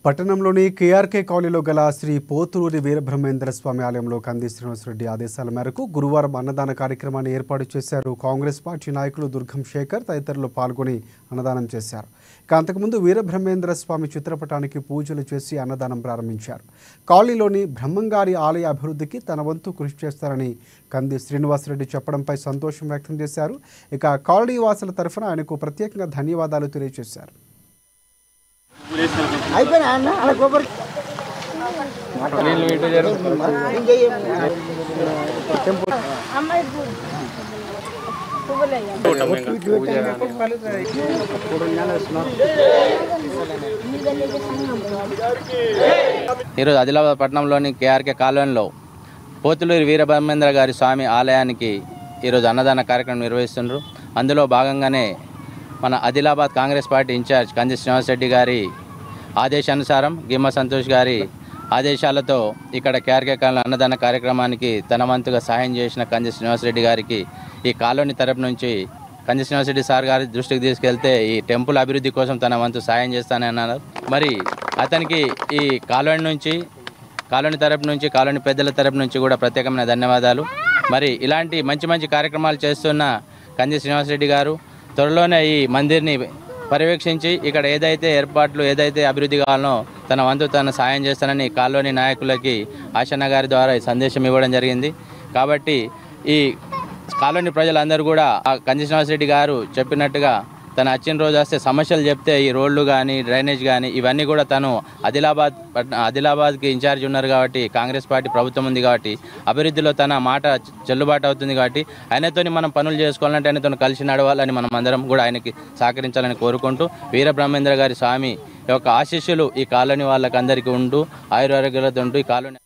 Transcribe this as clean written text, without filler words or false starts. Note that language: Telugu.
పట్టణంలోని కేఆర్కే కాలనీలో గల శ్రీ పోతులూరి వీరబ్రహ్మేంద్ర స్వామి ఆలయంలో కంది శ్రీనివాసరెడ్డి ఆదేశాల మేరకు గురువారం అన్నదాన కార్యక్రమాన్ని ఏర్పాటు చేశారు. కాంగ్రెస్ పార్టీ నాయకులు దుర్గం శేఖర్ తదితరులు పాల్గొని అన్నదానం చేశారు. ఇక అంతకుముందు వీరబ్రహ్మేంద్ర స్వామి చిత్రపటానికి పూజలు చేసి అన్నదానం ప్రారంభించారు. కాలనీలోని బ్రహ్మంగారి ఆలయ అభివృద్ధికి తన వంతు కృషి చేస్తారని కంది శ్రీనివాసరెడ్డి చెప్పడంపై సంతోషం వ్యక్తం చేశారు. ఇక కాలనీ వాసుల తరఫున ఆయనకు ప్రత్యేకంగా ధన్యవాదాలు తెలియజేశారు. ఈరోజు ఆదిలాబాద్ పట్టణంలోని కేఆర్కే కాలనీలో పోతులూరి వీరబ్రహ్మేంద్ర గారి స్వామి ఆలయానికి ఈరోజు అన్నదాన కార్యక్రమం నిర్వహిస్తున్నారు. అందులో భాగంగానే మన ఆదిలాబాద్ కాంగ్రెస్ పార్టీ ఇన్ఛార్జ్ కంది శ్రీనివాసరెడ్డి గారి ఆదేశానుసారం గిమ్మ సంతోష్ గారి ఆదేశాలతో ఇక్కడ కేఆర్కే కాలనీ అన్నదాన కార్యక్రమానికి తన వంతుగా సహాయం చేసిన కంది శ్రీనివాసరెడ్డి గారికి ఈ కాలనీ తరపు నుంచి కంది శ్రీనివాసరెడ్డి సార్ గారి దృష్టికి తీసుకెళ్తే ఈ టెంపుల్ అభివృద్ధి కోసం తన వంతు సాయం చేస్తానని అన్నారు. మరి అతనికి ఈ కాలనీ తరపు నుంచి కాలనీ పెద్దల తరపు నుంచి కూడా ప్రత్యేకమైన ధన్యవాదాలు. మరి ఇలాంటి మంచి మంచి కార్యక్రమాలు చేస్తున్న కంది శ్రీనివాసరెడ్డి గారు త్వరలోనే ఈ మందిర్ని పర్యవేక్షించి ఇక్కడ ఏదైతే అభివృద్ధి కావాలనో తన వంతు తన సాయం చేస్తానని కాలనీ నాయకులకి ఆశన్న గారి ద్వారా ఈ సందేశం ఇవ్వడం జరిగింది. కాబట్టి ఈ కాలనీ ప్రజలందరూ కూడా కంది శ్రీనివాసరెడ్డి గారు చెప్పినట్టుగా తను వచ్చిన రోజు వస్తే సమస్యలు చెప్తే ఈ రోడ్లు కానీ డ్రైనేజ్ కానీ ఇవన్నీ కూడా తను ఆదిలాబాద్కి ఇన్ఛార్జ్ ఉన్నారు కాబట్టి కాంగ్రెస్ పార్టీ ప్రభుత్వం ఉంది కాబట్టి అభివృద్ధిలో తన మాట చెల్లుబాటు అవుతుంది కాబట్టి ఆయనతో మనం పనులు చేసుకోవాలంటే ఆయనతో కలిసి నడవాలని మనం అందరం కూడా ఆయనకి సహకరించాలని కోరుకుంటూ వీరబ్రహ్మేంద్ర గారి స్వామి యొక్క ఆశీస్సులు ఈ కాలనీ వాళ్ళకందరికీ ఉంటూ ఆయురారోగ్యాలతో ఉంటూ ఈ కాలనీ